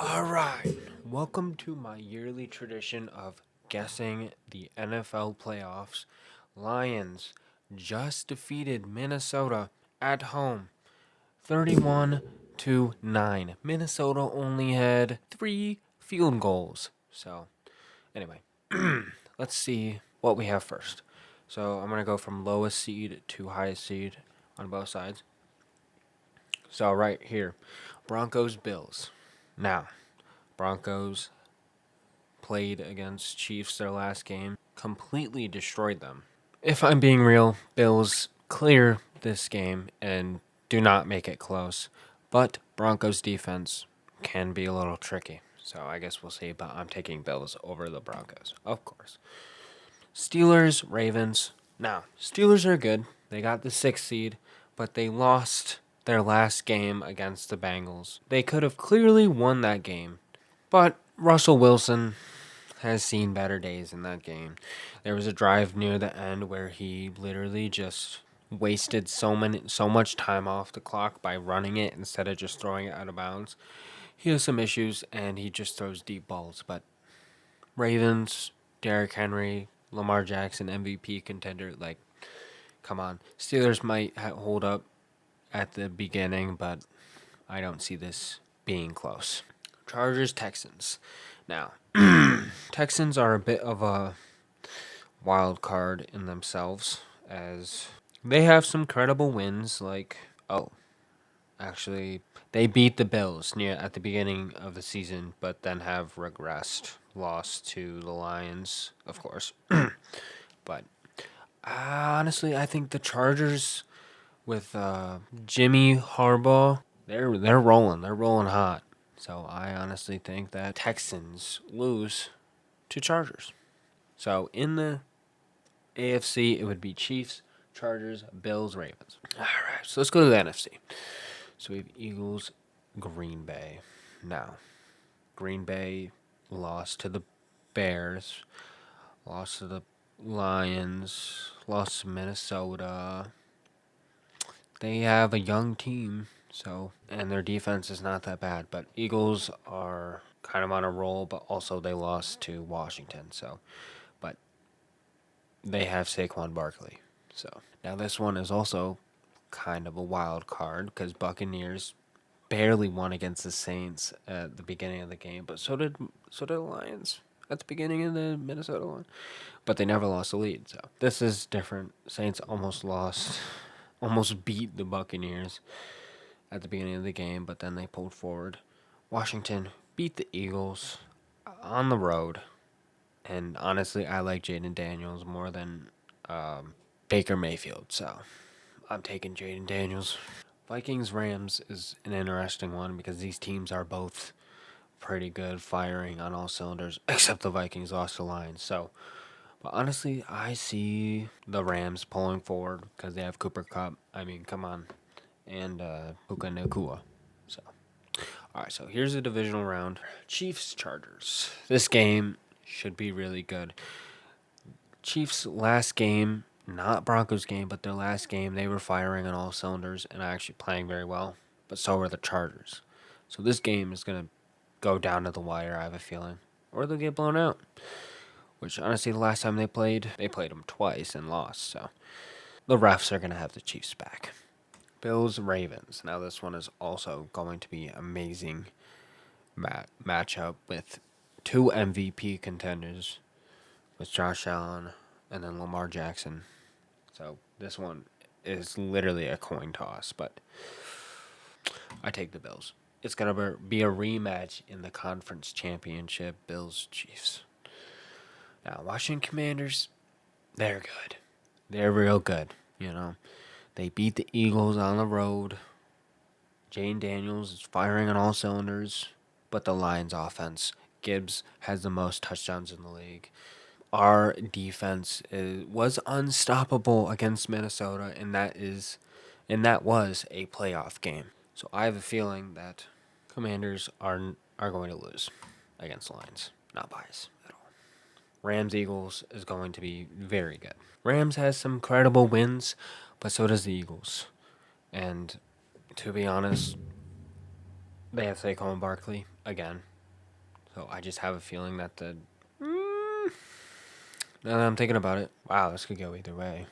All right, welcome to my yearly tradition of guessing the NFL playoffs. Lions just defeated Minnesota at home, 31 to 9. Minnesota only had 3 field goals. So, anyway, let's see what we have first. So, I'm going to go from lowest seed to highest seed on both sides. So, right here, Broncos Bills. Now, Broncos played against Chiefs their last game, completely destroyed them. If I'm being real, Bills clear this game and do not make it close. But Broncos defense can be a little tricky. So I guess we'll see, but I'm taking Bills over the Broncos, of course. Steelers, Ravens. Now, Steelers are good. They got the 6th seed, but they lost their last game against the Bengals. They could have clearly won that game, but Russell Wilson has seen better days in that game. There was a drive near the end where he literally just wasted so much time off the clock by running it instead of just throwing it out of bounds. He has some issues and he just throws deep balls, but Ravens, Derrick Henry, Lamar Jackson, MVP contender, like come on. Steelers might hold up at the beginning, but I don't see this being close. Chargers, Texans. Now, Texans are a bit of a wild card in themselves as they have some credible wins like actually they beat the Bills near at the beginning of the season but then have regressed, lost to the Lions, of course. But honestly, I think the Chargers with Jimmy Harbaugh, they're rolling. They're rolling hot. So I honestly think that Texans lose to Chargers. So in the AFC, it would be Chiefs, Chargers, Bills, Ravens. All right, so let's go to the NFC. So we have Eagles, Green Bay. Now, Green Bay lost to the Bears, lost to the Lions, lost to Minnesota. They have a young team, so and their defense is not that bad. But Eagles are kind of on a roll, but also they lost to Washington. So, but they have Saquon Barkley. So now this one is also kind of a wild card because Buccaneers barely won against the Saints at the beginning of the game, but so did the Lions at the beginning of the Minnesota one. But they never lost the lead. So this is different. Saints almost beat the Buccaneers at the beginning of the game, but then they pulled forward. Washington beat the Eagles on the road. And honestly, I like Jaden Daniels more than Baker Mayfield. So I'm taking Jaden Daniels. Vikings Rams is an interesting one because these teams are both pretty good, firing on all cylinders, except the Vikings lost the Lions. So, but honestly, I see the Rams pulling forward because they have Cooper Cup. I mean, come on, and Puka Nakua. So, all right. So here's the divisional round: Chiefs Chargers. This game should be really good. Chiefs last game, not Broncos game, but their last game, they were firing on all cylinders and actually playing very well. But so were the Chargers. So this game is gonna go down to the wire. I have a feeling, or they'll get blown out. Which honestly, the last time they played them twice and lost. So the refs are gonna have the Chiefs back. Bills Ravens. Now this one is also going to be amazing matchup with two MVP contenders with Josh Allen and then Lamar Jackson. So this one is literally a coin toss, but I take the Bills. It's going to be a rematch in the conference championship, Bills Chiefs. Now, Washington Commanders, they're good. They're real good, you know. They beat the Eagles on the road. Jane Daniels is firing on all cylinders, but the Lions offense, Gibbs has the most touchdowns in the league. Our defense was unstoppable against Minnesota, and that was a playoff game. So I have a feeling that Commanders are going to lose against the Lions. Not biased at all. Rams Eagles is going to be very good. Rams has some credible wins, but so does the Eagles. And to be honest, they have Saquon Barkley again. So I just have a feeling that the. Now that I'm thinking about it, wow, this could go either way.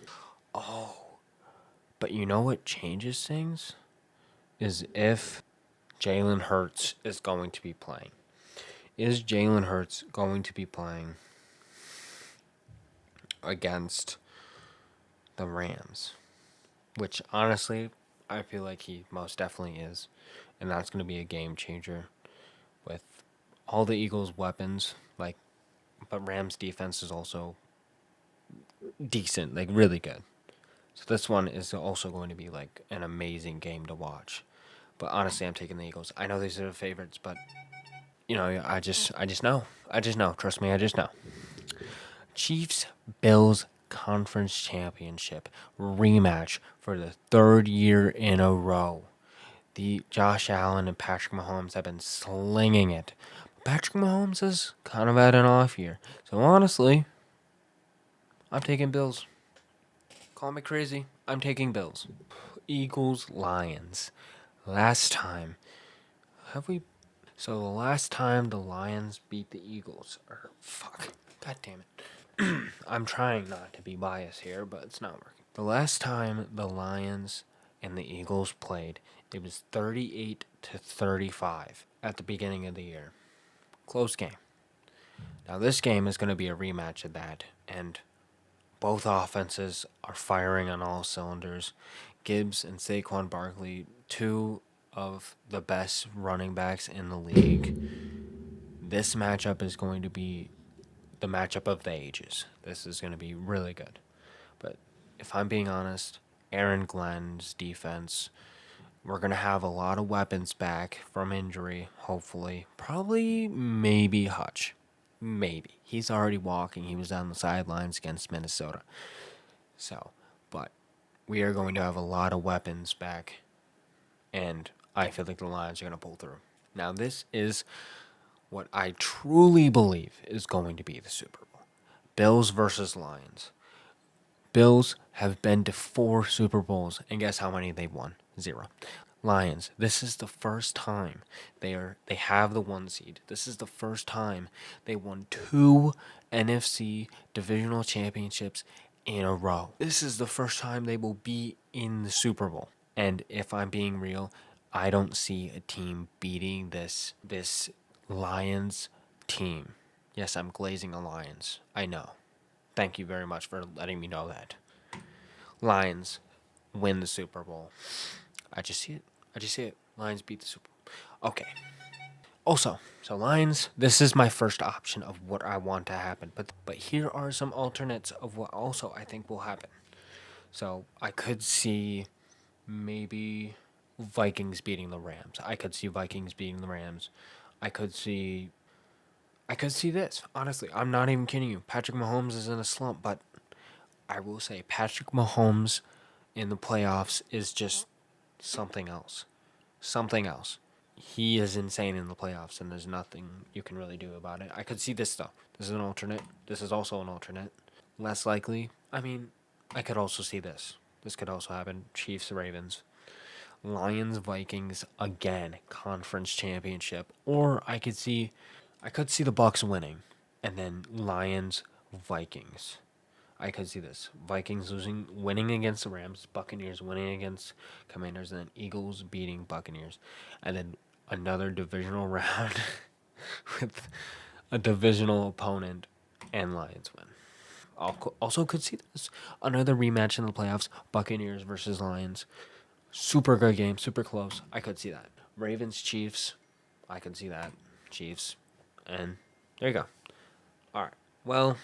Oh, but you know what changes things? Is if Jalen Hurts is going to be playing. Is Jalen Hurts going to be playing against the Rams? Which, honestly, I feel like he most definitely is. And that's going to be a game changer with all the Eagles' weapons. But Rams' defense is also decent, really good. So this one is also going to be an amazing game to watch. But honestly, I'm taking the Eagles. I know these are the favorites, but I just know. I just know. Trust me, I just know. Chiefs Bills Conference Championship rematch for the third year in a row. The Josh Allen and Patrick Mahomes have been slinging it. Patrick Mahomes is kind of at an off year. So honestly, I'm taking Bills. Call me crazy. I'm taking Bills. Eagles Lions. Last time, have we? So the last time the Lions beat the Eagles, fuck, god damn it. I'm trying not to be biased here, but it's not working. The last time the Lions and the Eagles played, it was 38-35 at the beginning of the year. Close game. Now this game is going to be a rematch of that, and both offenses are firing on all cylinders. Gibbs and Saquon Barkley, two of the best running backs in the league. This matchup is going to be the matchup of the ages. This is going to be really good. But if I'm being honest, Aaron Glenn's defense, we're going to have a lot of weapons back from injury, hopefully. Probably, maybe Hutch. Maybe. He's already walking. He was on the sidelines against Minnesota. So, but we are going to have a lot of weapons back, and I feel like the Lions are going to pull through. Now, this is what I truly believe is going to be the Super Bowl. Bills versus Lions. Bills have been to 4 Super Bowls, and guess how many they've won? 0. Lions, this is the first time they have the 1 seed. This is the first time they won 2 NFC divisional championships in a row. This is the first time they will be in the Super Bowl. And if I'm being real, I don't see a team beating this Lions team. Yes, I'm glazing the Lions. I know. Thank you very much for letting me know that. Lions win the Super Bowl. I just see it. I just see it. Lions beat the Super Bowl. Okay. Also, so Lions, this is my first option of what I want to happen. But here are some alternates of what also I think will happen. So I could see maybe Vikings beating the Rams. I could see Vikings beating the Rams. I could see this. Honestly, I'm not even kidding you. Patrick Mahomes is in a slump, but I will say Patrick Mahomes in the playoffs is just something else. Something else. He is insane in the playoffs, and there's nothing you can really do about it. I could see this, though. This is an alternate. This is also an alternate. Less likely. I mean, I could also see this. This could also happen. Chiefs, Ravens. Lions, Vikings, again, conference championship. Or I could see the Bucks winning, and then Lions, Vikings. I could see this. Vikings winning against the Rams, Buccaneers winning against Commanders, and then Eagles beating Buccaneers. And then another divisional round with a divisional opponent, and Lions win. Also could see this. Another rematch in the playoffs, Buccaneers versus Lions. Super good game, super close. I could see that. Ravens, Chiefs. I could see that. Chiefs. And there you go. All right. Well,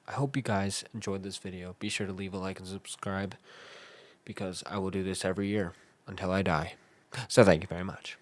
I hope you guys enjoyed this video. Be sure to leave a like and subscribe because I will do this every year until I die. So thank you very much.